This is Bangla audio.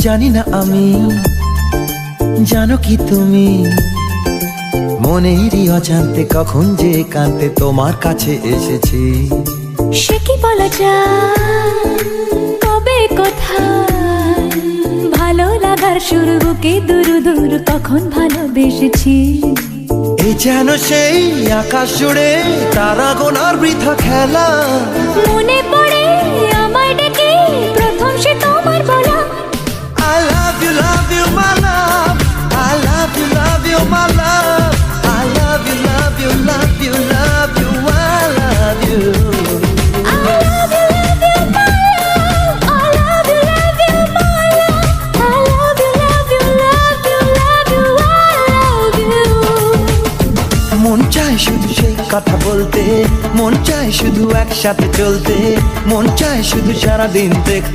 জানি না আমি, জানো কি তুমি, মনেরই অজান্তে কখন যে কান্তে তোমার কাছে এসেছি। সে কি বলা যায়, কবে কোথায়, ভালো লাগার শুরু বুকে দূর দূর কখন ভালোবেসেছি। এই যেন সেই আকাশ জুড়ে তারা গোনার বৃথা খেলা, মনে পড়ে আমায় ডেকে প্রথম সে তোমার বলা। I love you, my love, I love you, my love, I love you, love you, love you, love you, I love you. I love you, my love, I love you, my love, I love you, love you, love you, love you, I love you. মন চায় শুধু সেই কথা বলতে, মন চায় শুধু একসাথে চলতে, মন চায় শুধু সারাদিন দেখতে।